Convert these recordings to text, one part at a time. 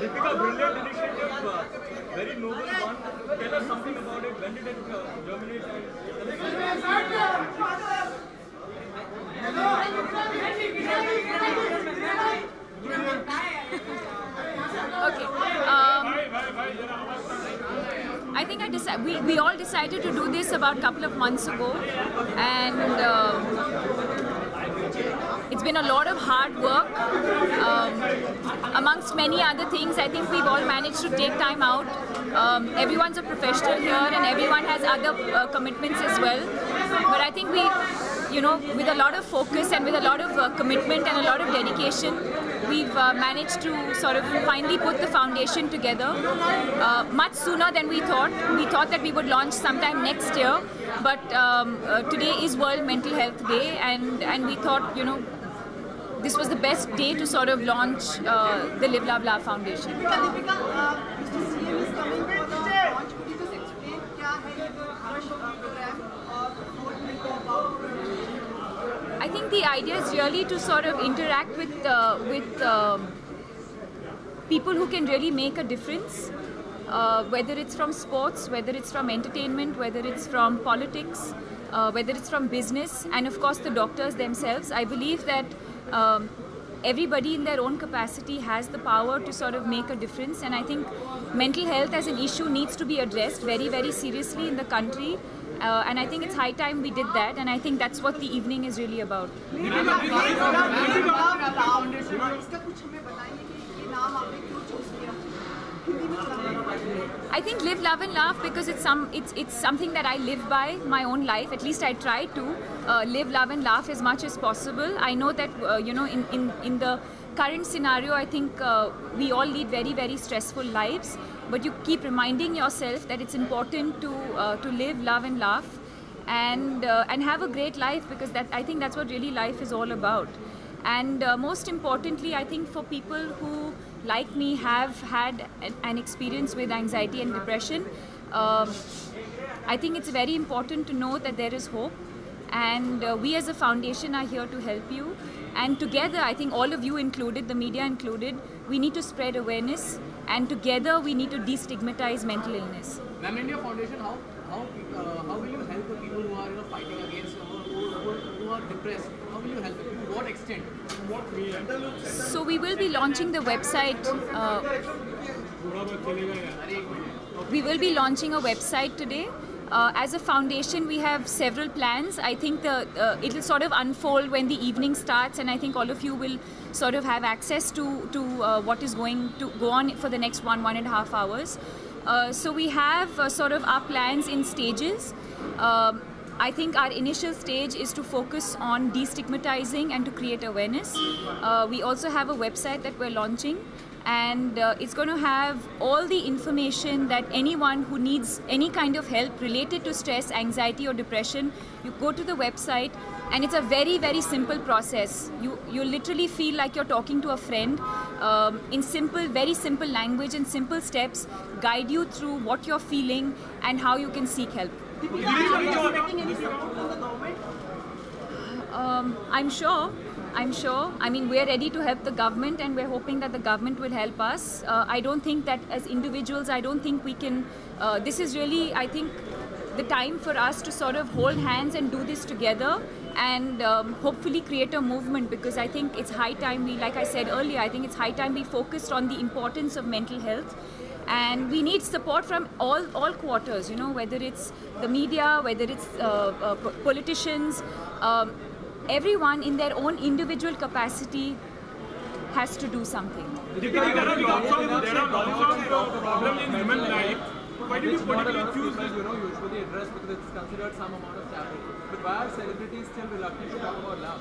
Deepika, brilliant initiative, very noble one. Tell us something about it. When did it germinate? Okay. I think we all decided to do this about a couple of months ago, and it's been a lot of hard work. Amongst many other things, I think we've all managed to take time out. Everyone's a professional here, and everyone has other commitments as well. But I think we, with a lot of focus and with a lot of commitment and a lot of dedication, we've managed to sort of finally put the foundation together much sooner than we thought. We thought that we would launch sometime next year, but today is World Mental Health Day, and we thought, this was the best day to sort of launch the Live Love Laugh Foundation. Deepika, Mr. CM is coming for the launch. Could you just explain what is the Crush program or what will go about? I think the idea is really to sort of interact with people who can really make a difference, whether it's from sports, whether it's from entertainment, whether it's from politics, whether it's from business, and of course the doctors themselves. I believe that everybody in their own capacity has the power to sort of make a difference, and I think mental health as an issue needs to be addressed very, very seriously in the country. And I think it's high time we did that, and I think that's what the evening is really about. I think Live, Love and Laugh because it's something that I live by my own life. At least I try to live, love and laugh as much as possible. I know that in the current scenario, I think we all lead very, very stressful lives. But you keep reminding yourself that it's important to live, love and laugh, and have a great life, because I think that's what really life is all about. And most importantly, I think for people who, like me, have had an experience with anxiety and depression, I think it's very important to know that there is hope, and we as a foundation are here to help you. And together, I think all of you included, the media included, we need to spread awareness, and together we need to destigmatize mental illness. Ma'am, in your foundation, how will you help the people who are fighting against, who are depressed? How will you help them? To what extent? What way? So we will be launching the website. We will be launching a website today. As a foundation, we have several plans. I think it will sort of unfold when the evening starts, and I think all of you will sort of have access to what is going to go on for the next 1.5 hours. So we have sort of our plans in stages. I think our initial stage is to focus on destigmatizing and to create awareness. We also have a website that we're launching, and it's going to have all the information that anyone who needs any kind of help related to stress, anxiety or depression, you go to the website, and it's a very, very simple process. You literally feel like you're talking to a friend in simple, very simple language and simple steps, guide you through what you're feeling and how you can seek help. Are you expecting any support from the government? I'm sure. I mean, we're ready to help the government, and we're hoping that the government will help us. I don't think that as individuals, I don't think we can, this is really, I think, the time for us to sort of hold hands and do this together and hopefully create a movement, because I think it's high time we, like I said earlier, I think it's high time we focused on the importance of mental health. And we need support from all quarters, you know, whether it's the media, whether it's politicians, everyone in their own individual capacity has to do something. There are lots of problems in human life. Why did you particularly choose this? Usually addressed because it's considered some amount of taboo. But why are celebrities still reluctant to talk about love?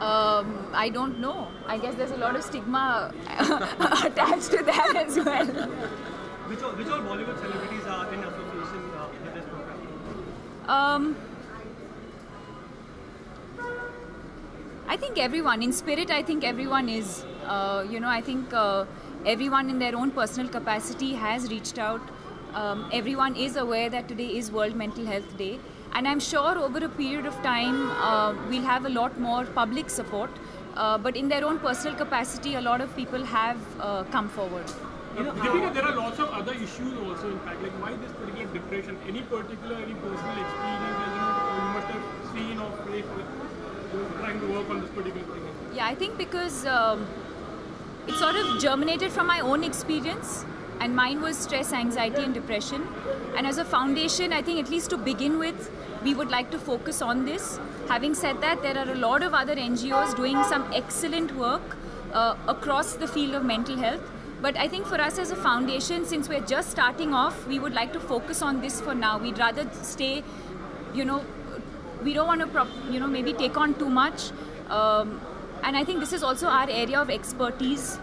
I don't know. I guess there's a lot of stigma attached to that as well. Which all Bollywood celebrities are in association with this program? I think everyone, in spirit, I think everyone is, I think everyone in their own personal capacity has reached out. Everyone is aware that today is World Mental Health Day. And I'm sure over a period of time, we'll have a lot more public support. But in their own personal capacity, a lot of people have come forward. Deepika, there are lots of other issues also, in fact, like why this particular depression? Any personal experience that you must have seen or faced trying to work on this particular thing? Yeah, I think because it sort of germinated from my own experience, and mine was stress, anxiety and depression. And as a foundation, I think at least to begin with, we would like to focus on this. Having said that, there are a lot of other NGOs doing some excellent work across the field of mental health. But I think for us as a foundation, since we're just starting off, we would like to focus on this for now. We'd rather stay, we don't want to, maybe take on too much. And I think this is also our area of expertise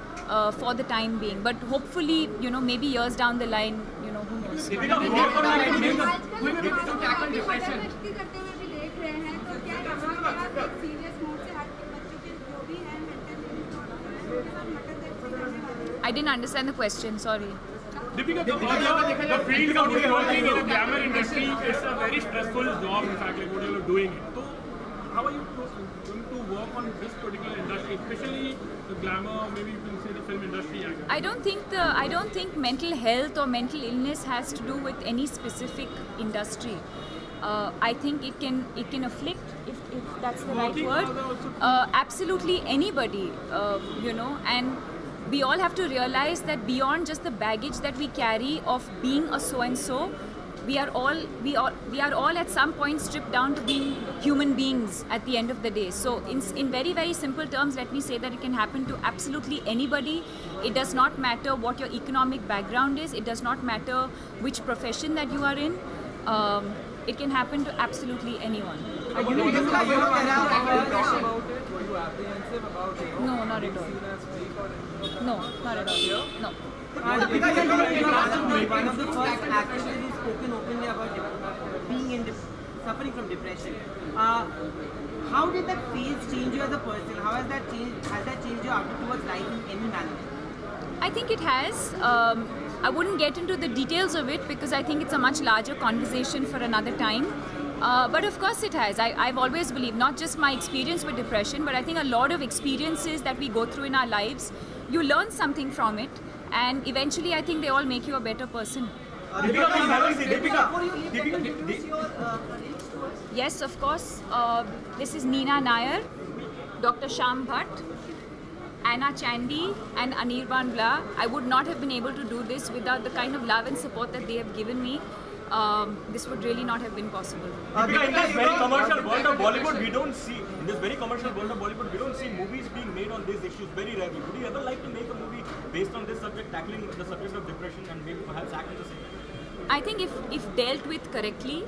for the time being. But hopefully, maybe years down the line, who knows. I didn't understand the question, sorry. Deepika, the field of working in the glamour industry is a very stressful job, in fact, like what you're doing. So, how are you going to work on this particular industry, especially the glamour, maybe you can say the film industry? I don't think mental health or mental illness has to do with any specific industry. I think it can afflict, if that's the right word, absolutely anybody, and we all have to realize that beyond just the baggage that we carry of being a so-and-so, we are all at some point stripped down to being human beings at the end of the day. So in very, very simple terms, let me say that it can happen to absolutely anybody. It does not matter what your economic background is. It does not matter which profession that you are in. It can happen to absolutely anyone. Were you apprehensive about it? No, not at all. No, not at all. No. One of the first actors who's spoken openly about being suffering from depression. How did that phase change you as a person? How has that changed your outlook towards life in any manner? I think it has. I wouldn't get into the details of it because I think it's a much larger conversation for another time. But of course it has. I've always believed, not just my experience with depression, but I think a lot of experiences that we go through in our lives, you learn something from it, and eventually I think they all make you a better person. Yes, of course. This is Neena Nair, Dr. Shyam Bhatt, Anna Chandy and Anirban Bla. I would not have been able to do this without the kind of love and support that they have given me. this would really not have been possible. Deepika, in this very commercial world of Bollywood, we don't see movies being made on these issues very rarely. Would you ever like to make a movie based on this subject, tackling the subject of depression, and maybe perhaps act on the same? I think if dealt with correctly,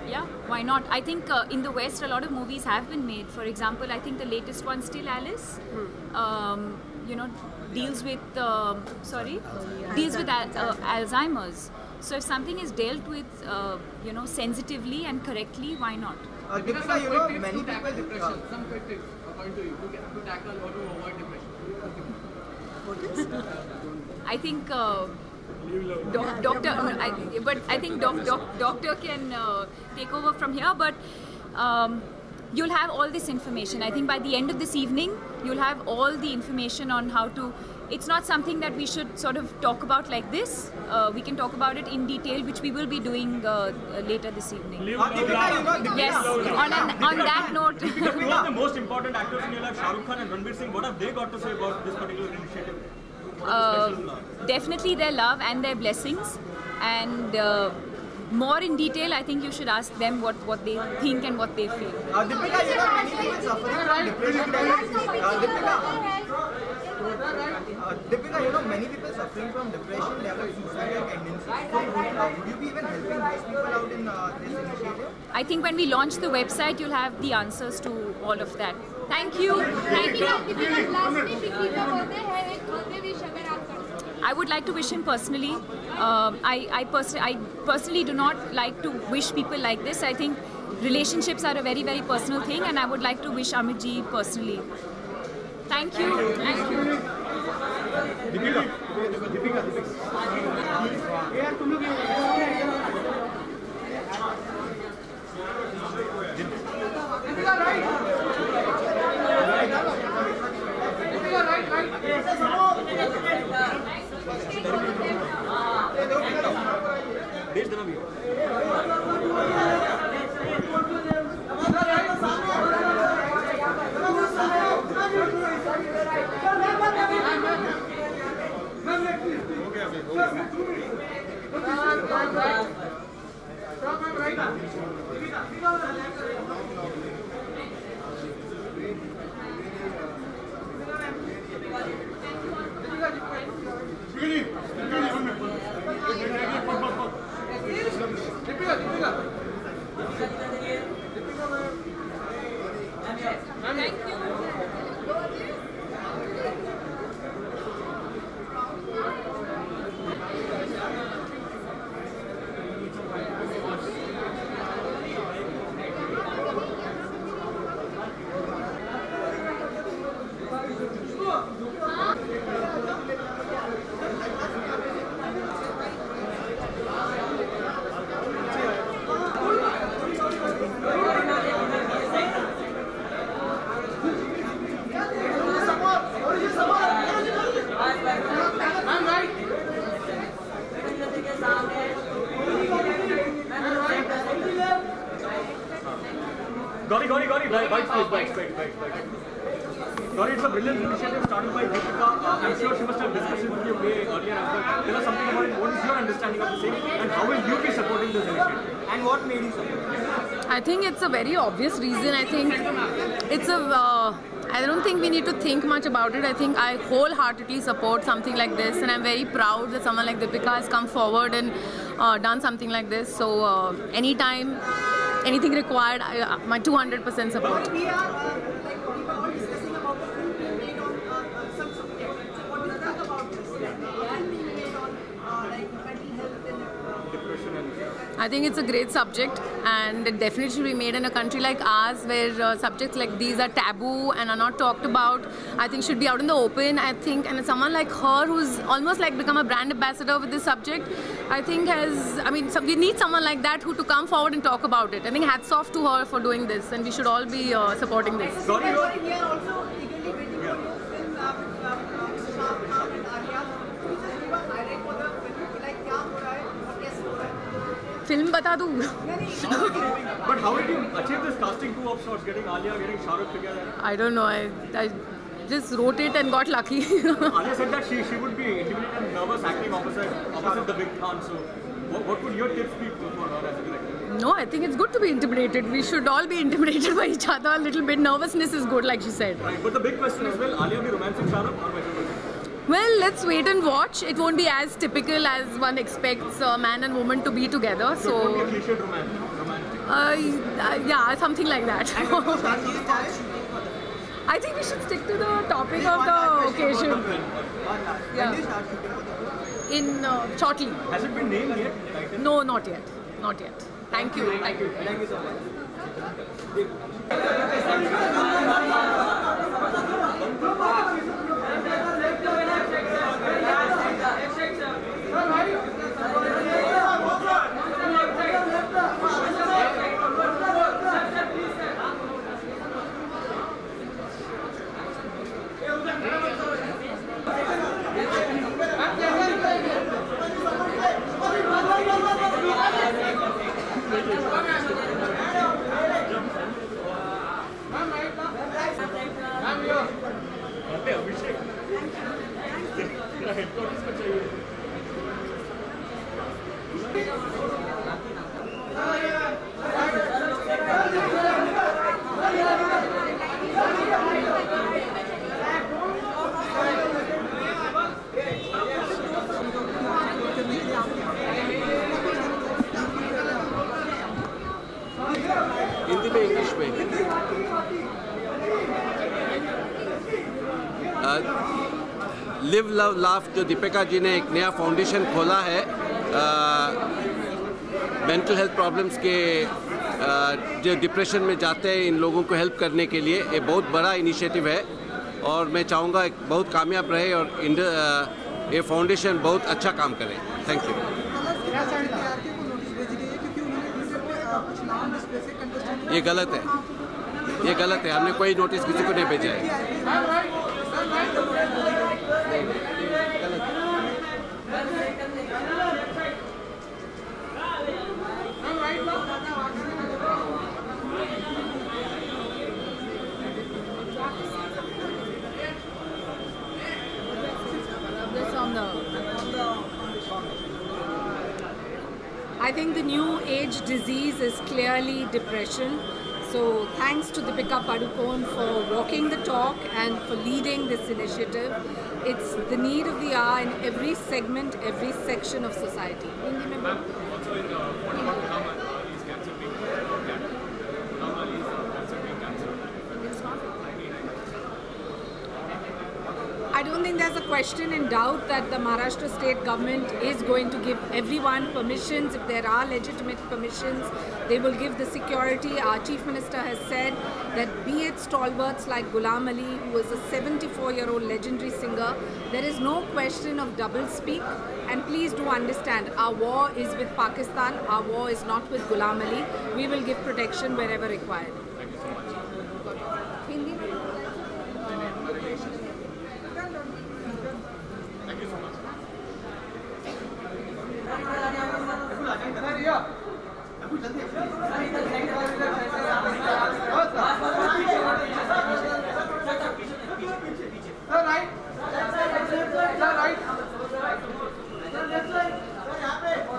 yeah, why not? I think in the West, a lot of movies have been made. For example, I think the latest one, Still Alice, deals with Alzheimer's. So if something is dealt with, sensitively and correctly, why not? Deepika, many people depression. Some quick tips according to you to tackle or to avoid depression. I think doctor can take over from here. But you'll have all this information. I think by the end of this evening, you'll have all the information on how to. It's not something that we should sort of talk about like this. We can talk about it in detail, which we will be doing later this evening. Yes, on that note. Two of the most important actors in your life, Shah Rukh Khan and Ranveer Singh, what have they got to say about this particular initiative? Definitely their love and their blessings. And more in detail, I think you should ask them what they think and what they feel. Deepika, many people suffering from depression. Deepika, many people suffering from depression develop suicidal tendencies. So would you be even helping those people out in this initiative? I think when we launch the website, you'll have the answers to all of that. Thank you. I would like to wish him personally. I personally do not like to wish people like this. I think relationships are a very, very personal thing, and I would like to wish Amit ji personally. Thank you. Thank you. Gauri, right. Gauri, it's a brilliant initiative started by Deepika. I'm sure she must have discussed it with you way earlier as well. Tell us something about it. What is your understanding of the same, and how will you be supporting this initiative? And what made you support it? I think it's a very obvious reason. I think it's I don't think we need to think much about it. I think I wholeheartedly support something like this, and I'm very proud that someone like Deepika has come forward and done something like this. So anytime, anything required, my 200% support. We are all discussing about the film being made on some subject. So what do you think about this? Film being made on mental health and depression and. I think it's a great subject, and it definitely should be made in a country like ours where subjects like these are taboo and are not talked about. I think should be out in the open. I think, and someone like her who's almost like become a brand ambassador with this subject, I think we need someone like that who to come forward and talk about it. I think hats off to her for doing this, and we should all be supporting this. We are also eagerly waiting for your film with Shah Rukh Khan and Arya. Can you just give a highlight for the film? Like, क्या हो रहा है और कैसे हो रहा है? Film बता दूँ? But how did you achieve this casting coup of sorts, getting Alia, getting Shah Rukh together? I don't know. I just wrote it and got lucky. Alia said that she would be intimidated and nervous acting opposite the big Khan. So What would your tips be for her as a director? No, I think it's good to be intimidated. We should all be intimidated by each other a little bit. Nervousness is good, like she said. Right, but the big question is, will Alia be romancing Shah Rukh or will? Well, let's wait and watch. It won't be as typical as one expects a man and woman to be together. So it won't be a cliched romantic. Yeah, something like that. I think we should stick to the topic of the occasion. Yeah. In shortly. Has it been named yet? No, not yet. Not yet. Thank you. Thank you. Thank you so much. Hindi में English में live love laugh जो दीपिका जी ने एक नया foundation खोला है mental health problems के जो डिप्रेशन में जाते हैं इन लोगों को हेल्प करने के लिए ये बहुत बड़ा इनिशिएटिव है और मैं चाहूँगा एक बहुत कामयाब रहे और ये फाउंडेशन बहुत अच्छा काम करे। Thank you. ये गलत है, ये गलत है। हमने कोई नोटिस किसी को नहीं भेजा है। I think the new age disease is clearly depression. So thanks to Deepika Padukone for walking the talk and for leading this initiative. It's the need of the hour in every segment, every section of society. Also, what about Ghulam Ali's cancer being Ghulam Ali's cancer being cancelled? It's not. I don't think there's a question in doubt that the Maharashtra state government is going to give everyone permissions. If there are legitimate permissions, they will give the security. Our Chief Minister has said that be it stalwarts like Ghulam Ali, who was a 74-year-old legendary singer, there is no question of double speak. And please do understand, our war is with Pakistan, our war is not with Ghulam Ali. We will give protection wherever required. Thank you so much. Thank you so much.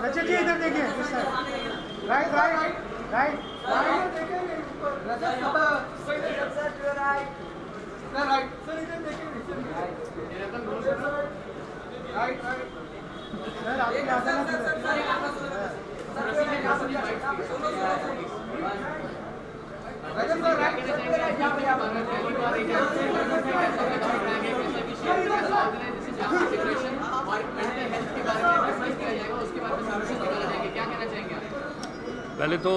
रजत जी इधर देखिए right right right पहले तो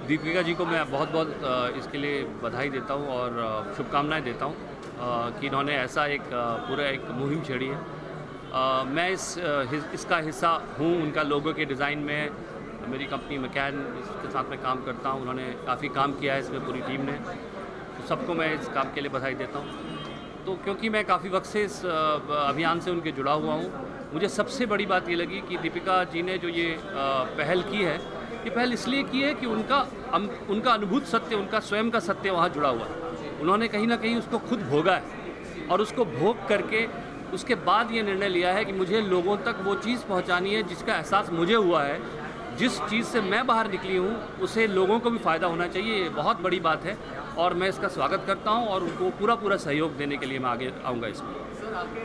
दीपिका जी को मैं बहुत बहुत इसके लिए बधाई देता हूँ और शुभकामनाएं देता हूँ कि इन्होंने ऐसा एक पूरा एक मुहिम छेड़ी है। मैं इसका हिस्सा हूँ। उनका लोगो के डिज़ाइन में मेरी कंपनी मैकैन इसके साथ में काम करता हूँ। उन्होंने काफ़ी काम किया है इसमें पूरी टीम ने, तो सबको मैं इस काम के लिए बधाई देता हूँ। तो क्योंकि मैं काफ़ी वक्त से इस अभियान से उनके जुड़ा हुआ हूँ, मुझे सबसे बड़ी बात ये लगी कि दीपिका जी ने जो ये पहल की है, ये पहल इसलिए की है कि उनका अनुभूत सत्य, उनका स्वयं का सत्य वहाँ जुड़ा हुआ है। उन्होंने कहीं ना कहीं उसको खुद भोगा है और उसको भोग करके उसके बाद ये निर्णय लिया है कि मुझे लोगों तक वो चीज़ पहुंचानी है जिसका एहसास मुझे हुआ है, जिस चीज़ से मैं बाहर निकली हूँ उसे लोगों को भी फ़ायदा होना चाहिए। ये बहुत बड़ी बात है और मैं इसका स्वागत करता हूँ और उनको पूरा पूरा सहयोग देने के लिए मैं आगे आऊँगा इसमें। सर, आपके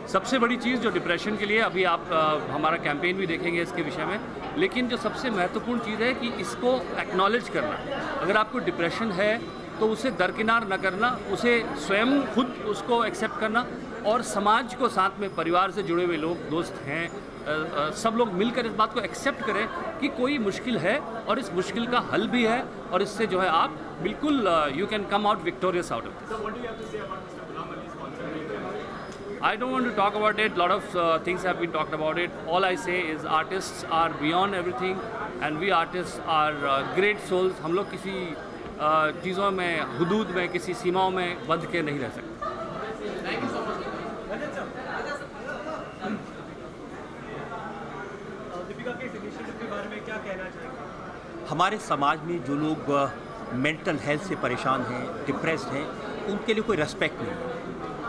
सबसे बड़ी चीज़ जो डिप्रेशन के लिए अभी आप हमारा कैंपेन भी देखेंगे इसके विषय में, लेकिन जो सबसे महत्वपूर्ण चीज़ है कि इसको एक्नॉलेज करना। अगर आपको डिप्रेशन है तो उसे दरकिनार न करना, उसे स्वयं खुद उसको एक्सेप्ट करना और समाज को साथ में, परिवार से जुड़े हुए लोग, दोस्त हैं, सब लोग मिलकर इस बात को एक्सेप्ट करें कि कोई मुश्किल है और इस मुश्किल का हल भी है और इससे जो है आप बिल्कुल you can come out victorious out of this. I don't want to talk about it. Lot of things have been talked about it. All I say is artists are beyond everything and we artists are great souls. हम लोग किसी चीज़ों में, हुदूद में, किसी सीमाओं में बंध के नहीं रह सकते। Thank you so much. Deepika के इस इनिशिएटिव के बारे में क्या कहना चाहिए? हमारे समाज में जो लोग मेंटल हेल्थ से परेशान हैं, डिप्रेस्ड हैं, उनके लिए कोई रेस्पेक्ट नहीं।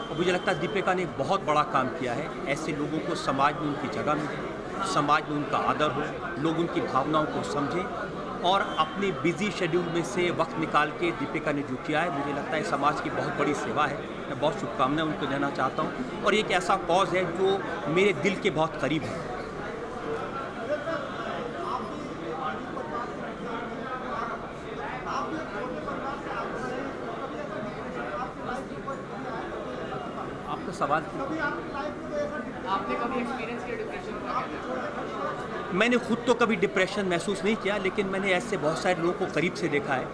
और मुझे लगता है दीपिका ने एक बहुत बड़ा काम किया है। ऐसे लोगों को समाज में उनकी जगह मिले, समाज में उनका आदर हो, लोग उनकी भावनाओं को समझें और अपने बिजी शेड्यूल में से वक्त निकाल के दीपिका ने जो किया है, मुझे लगता है समाज की बहुत बड़ी सेवा है। मैं बहुत शुभकामनाएं उनको देना चाहता हूँ और एक ऐसा कॉज है जो मेरे दिल के बहुत करीब है। सवाल आपने कभी एक्सपीरियंस किया डिप्रेशन का? मैंने खुद तो कभी डिप्रेशन महसूस नहीं किया, लेकिन मैंने ऐसे बहुत सारे लोगों को करीब से देखा है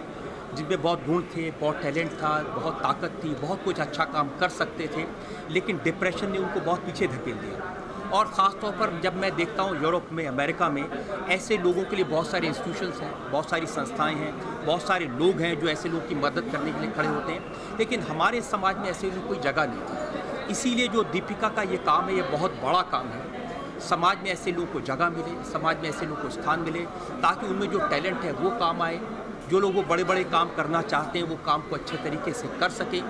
जिनमें बहुत गुण थे, बहुत टैलेंट था, बहुत ताकत थी, बहुत कुछ अच्छा काम कर सकते थे, लेकिन डिप्रेशन ने उनको बहुत पीछे धकेल दिया। और ख़ास तौर पर जब मैं देखता हूँ यूरोप में, अमेरिका में, ऐसे लोगों के लिए बहुत सारे इंस्टीट्यूशंस हैं, बहुत सारी संस्थाएं हैं, बहुत सारे लोग हैं जो ऐसे लोगों की मदद करने के लिए खड़े होते हैं, लेकिन हमारे समाज में ऐसे लोगों की कोई जगह नहीं। इसीलिए जो दीपिका का ये काम है, ये बहुत बड़ा काम है। समाज में ऐसे लोगों को जगह मिले, समाज में ऐसे लोगों को स्थान मिले, ताकि उनमें जो टैलेंट है वो काम आए। जो लोग वो बड़े बड़े काम करना चाहते हैं वो काम को अच्छे तरीके से कर सके,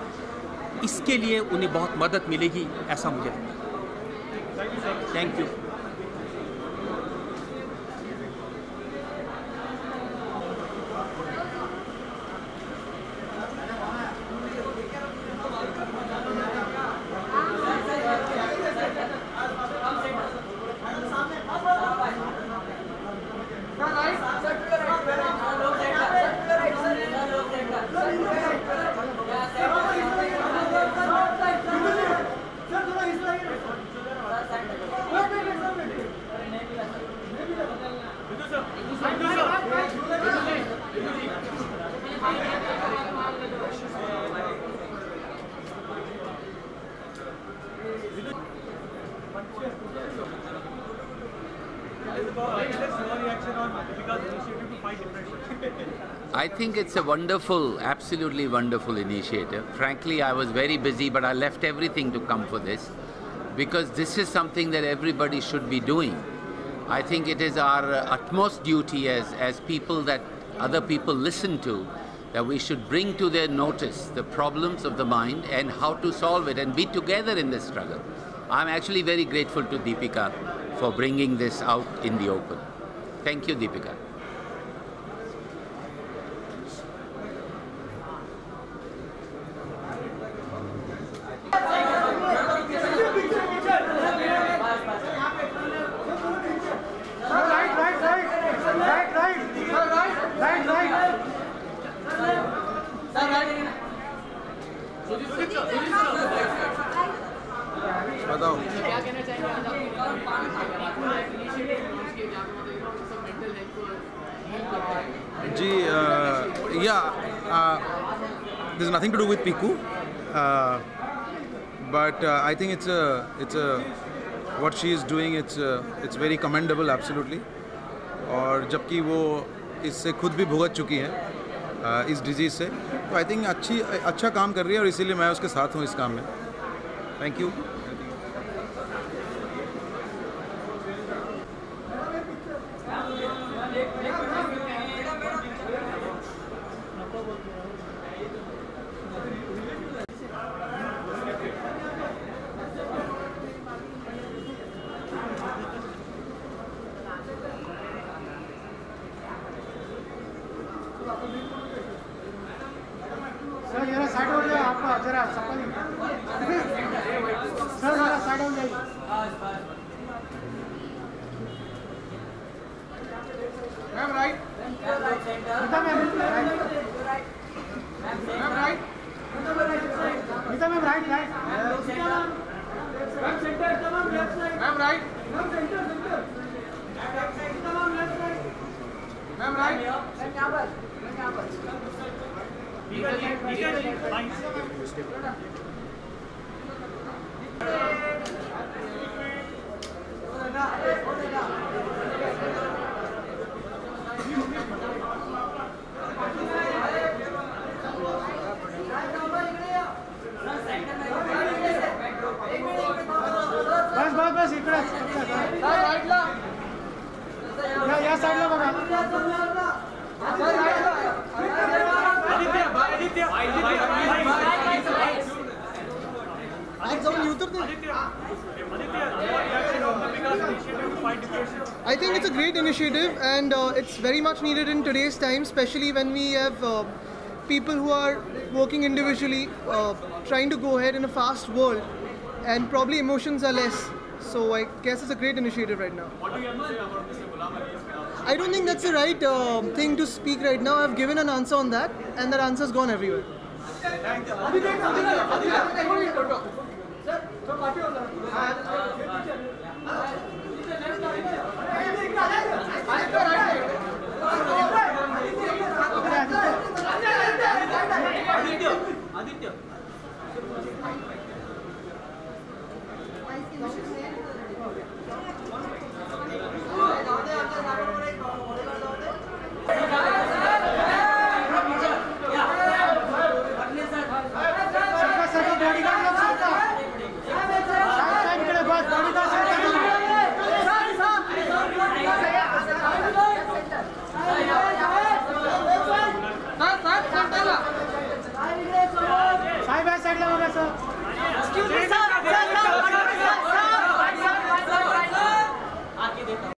इसके लिए उन्हें बहुत मदद मिलेगी, ऐसा मुझे लगता है। Thank you. I think it's a wonderful, absolutely wonderful initiative. Frankly, I was very busy, but I left everything to come for this because this is something that everybody should be doing. I think it is our utmost duty as people that other people listen to, that we should bring to their notice the problems of the mind and how to solve it and be together in this struggle. I'm actually very grateful to Deepika for bringing this out in the open. Thank you, Deepika. बताओ क्या कहना चाहेंगे जी? There's nothing to do with Piku, but I think it's what she is doing. It's very commendable, absolutely. और जबकि वो इससे खुद भी भुगत चुकी है इस डिजीज़ से, तो आई थिंक अच्छा काम कर रही है और इसीलिए मैं उसके साथ हूँ इस काम में। Thank you. सर जरा साइड हो जाए, आपका जरा सफल सर जरा साइड हो जाइए। Ma'am right, Geeta ma'am right, ma'am right, Geeta ma'am right, right ma'am centre, ma'am right, ma'am centre, ma'am right, बस इकडे राईटला या साईडला बघा I think it's a great initiative, and it's very much needed in today's time, especially when we have people who are working individually, trying to go ahead in a fast world, and probably emotions are less. So I guess it's a great initiative right now. What do you have to say about Mr. Ghulam Ali's? I don't think that's the right thing to speak right now. I've given an answer on that, and that answer's gone everywhere. Thank you.